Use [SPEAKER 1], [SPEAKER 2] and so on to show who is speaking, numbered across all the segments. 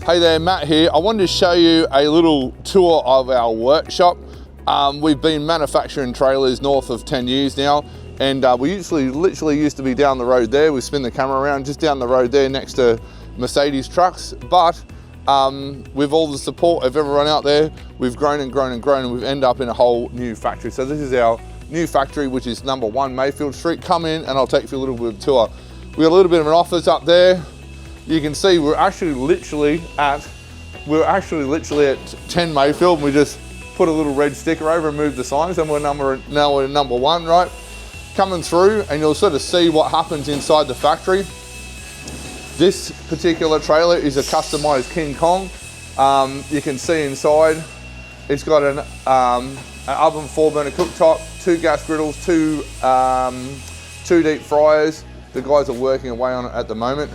[SPEAKER 1] Hey there, Matt here. I wanted to show you a little tour of our workshop. We've been manufacturing trailers north of 10 years now, and we literally used to be down the road there. We spin the camera around just down the road there next to Mercedes trucks, but with all the support of everyone out there, we've grown and grown and grown, and we've ended up in a whole new factory. So this is our new factory, which is number 1 Mayfield Street. Come in and I'll take you for a little bit of a tour. We got a little bit of an office up there. You can see we're actually literally at 10 Mayfield, and we just put a little red sticker over and moved the signs, and now we're number 1, right? Coming through, and you'll sort of see what happens inside the factory. This particular trailer is a customized King Kong. You can see inside, it's got an oven, 4-burner cooktop, 2 gas griddles, 2 deep fryers. The guys are working away on it at the moment.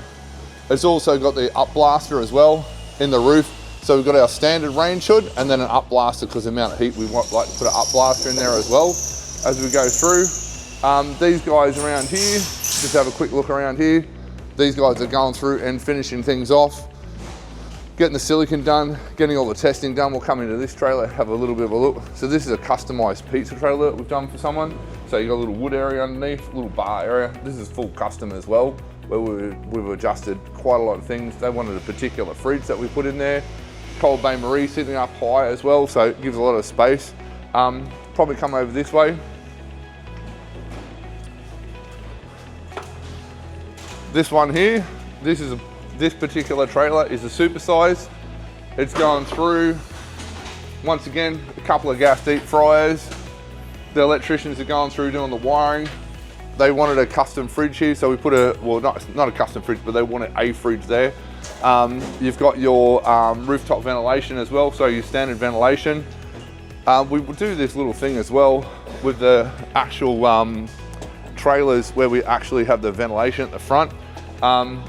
[SPEAKER 1] It's also got the up blaster as well in the roof. So we've got our standard range hood and then an up blaster, because of the amount of heat we like to put an up blaster in there as well as we go through. These guys around here, just have a quick look around here. These guys are going through and finishing things off, getting the silicon done, getting all the testing done. We'll come into this trailer, have a little bit of a look. So this is a customized pizza trailer that we've done for someone. So you got a little wood area underneath, a little bar area. This is full custom as well, where we've adjusted quite a lot of things. They wanted a particular fridge that we put in there. Cold Bay Marie sitting up high as well, so it gives a lot of space. Probably come over this way. This one here, this particular trailer is a supersize. It's going through, once again, a couple of gas deep fryers. The electricians are going through doing the wiring. They wanted a custom fridge here, so we put not a custom fridge, but they wanted a fridge there. You've got your rooftop ventilation as well, so your standard ventilation. We will do this little thing as well with the actual trailers where we actually have the ventilation at the front.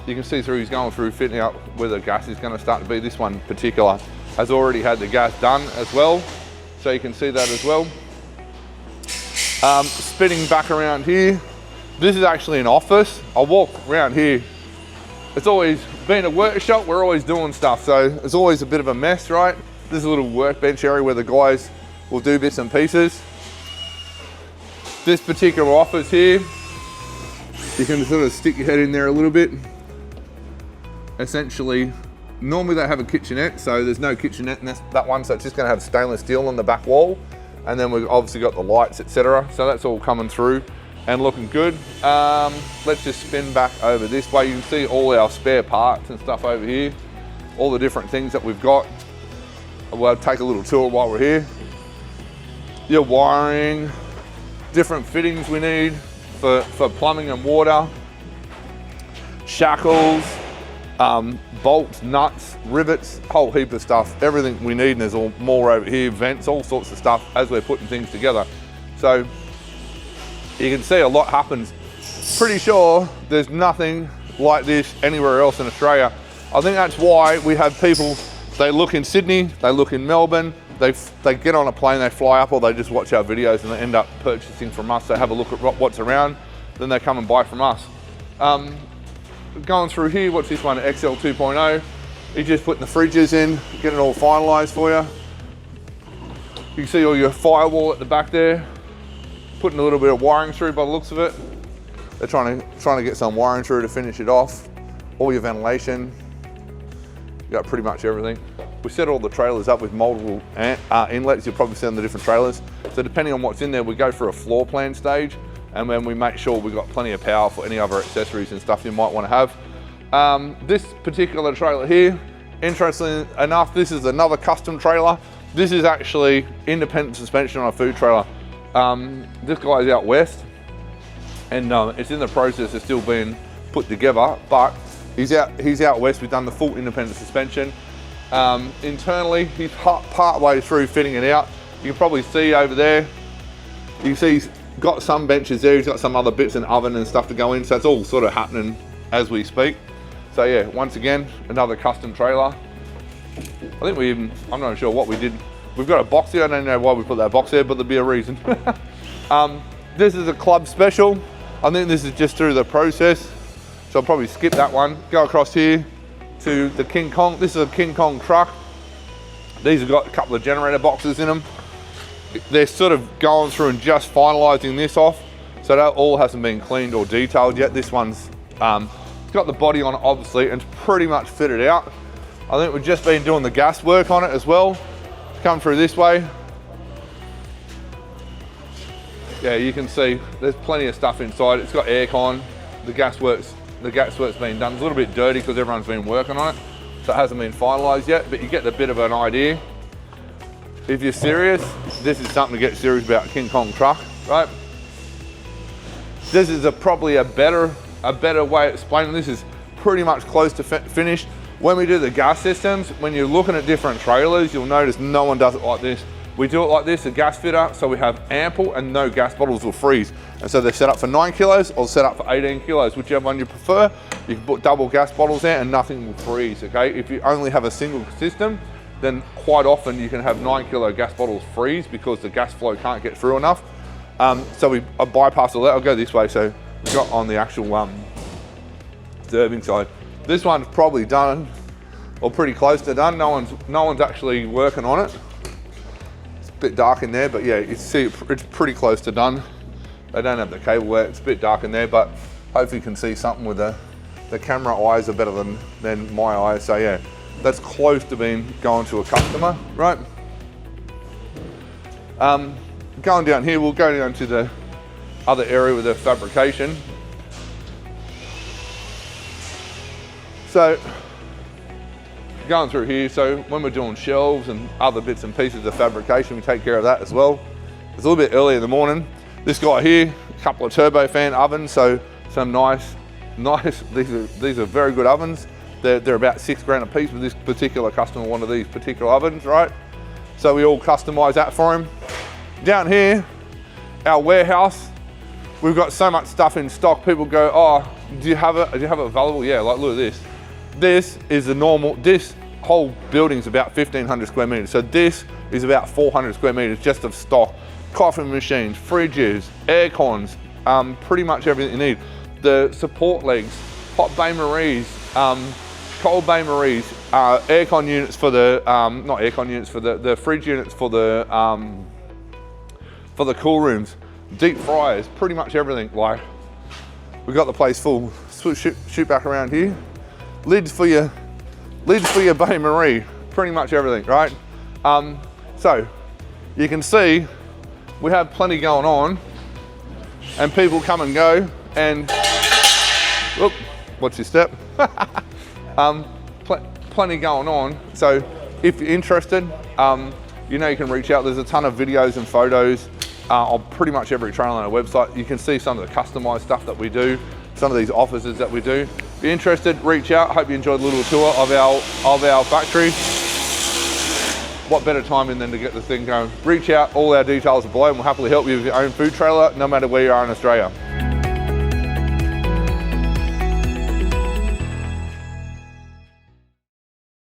[SPEAKER 1] You can see he's going through fitting out where the gas is going to start to be. This one in particular has already had the gas done as well, so you can see that as well. Spinning back around here, this is actually an office. I walk around here. It's always been a workshop, we're always doing stuff, so it's always a bit of a mess, right? This is a little workbench area where the guys will do bits and pieces. This particular office here, you can sort of stick your head in there a little bit. Essentially, normally they have a kitchenette, so there's no kitchenette in that one, so it's just gonna have stainless steel on the back wall. And then we've obviously got the lights, etc. So that's all coming through and looking good. Let's just spin back over this way. You can see all our spare parts and stuff over here, all the different things that we've got. We'll take a little tour while we're here. Your wiring, different fittings we need for plumbing and water, shackles, bolts, nuts, rivets, whole heap of stuff, everything we need, and there's all more over here, vents, all sorts of stuff as we're putting things together. So you can see a lot happens. Pretty sure there's nothing like this anywhere else in Australia. I think that's why we have people, they look in Sydney, they look in Melbourne, they get on a plane, they fly up, or they just watch our videos and they end up purchasing from us. They have a look at what's around, then they come and buy from us. Going through here, what's this one, XL 2.0. You're just putting the fridges in, getting it all finalized for you. You can see all your firewall at the back there, putting a little bit of wiring through by the looks of it. They're trying to get some wiring through to finish it off. All your ventilation, you got pretty much everything. We set all the trailers up with multiple inlets. You'll probably see on the different trailers. So depending on what's in there, we go through a floor plan stage, and then we make sure we've got plenty of power for any other accessories and stuff you might want to have. This particular trailer here, interestingly enough, this is another custom trailer. This is actually independent suspension on a food trailer. This guy's out west, and it's in the process of still being put together, but he's out west. We've done the full independent suspension. Internally, he's part way through fitting it out. You can probably see over there, you can see he's got some benches there, he's got some other bits and oven and stuff to go in, so it's all sort of happening as we speak. So yeah, once again, another custom trailer. I think I'm not sure what we did. We've got a box here, I don't know why we put that box there, but there'll be a reason. This is a club special. I think this is just through the process, so I'll probably skip that one. Go across here, to the King Kong. This is a King Kong truck. These have got a couple of generator boxes in them. They're sort of going through and just finalising this off. So that all hasn't been cleaned or detailed yet. This one's it's got the body on it obviously and it's pretty much fitted out. I think we've just been doing the gas work on it as well. Come through this way. Yeah, you can see there's plenty of stuff inside. It's got aircon. The gas work's been done. It's a little bit dirty because everyone's been working on it. So it hasn't been finalised yet, but you get a bit of an idea. If you're serious, this is something to get serious about, King Kong truck, right? This is probably a better way of explaining. This is pretty much close to finished. When we do the gas systems, when you're looking at different trailers, you'll notice no one does it like this. We do it like this, a gas fitter, so we have ample and no gas bottles will freeze. And so they're set up for 9 kilos or set up for 18 kilos, whichever one you prefer. You can put double gas bottles there and nothing will freeze, okay? If you only have a single system, then quite often you can have 9 kilo gas bottles freeze because the gas flow can't get through enough. So we bypass all that. I'll go this way. So we've got on the actual serving side. This one's probably done or pretty close to done. No one's actually working on it. It's a bit dark in there, but yeah, you see it's pretty close to done. They don't have the cable work. It's a bit dark in there, but hopefully you can see something with the camera eyes are better than my eyes. So yeah, that's close to being going to a customer, right? Going down here, we'll go down to the other area with the fabrication. So going through here, so when we're doing shelves and other bits and pieces of fabrication, we take care of that as well. It's a little bit early in the morning. This guy here, a couple of turbofan ovens, so some nice, these are very good ovens. They're about $6 a piece, but this particular customer wanted these particular ovens, right? So we all customize that for him. Down here, our warehouse, we've got so much stuff in stock. People go, oh, do you have it available? Yeah, like look at this. This is the normal, this whole building's about 1,500 square meters. So this is about 400 square meters just of stock. Coffee machines, fridges, air cons, pretty much everything you need. The support legs, hot bain maries, cold bain maries, aircon units for the, not aircon units, for the fridge units for the cool rooms, deep fryers, pretty much everything. Like, we've got the place full. Shoot back around here. Lids for your bain marie, pretty much everything, right? So you can see we have plenty going on, and people come and go, and whoop, what's your step? Plenty going on. So if you're interested, you know, you can reach out. There's a ton of videos and photos on pretty much every trailer on our website. You can see some of the customized stuff that we do, some of these offices that we do. If you're interested, reach out. Hope you enjoyed a little tour of our factory. What better timing than to get the thing going? Reach out, all our details are below, and we'll happily help you with your own food trailer, no matter where you are in Australia.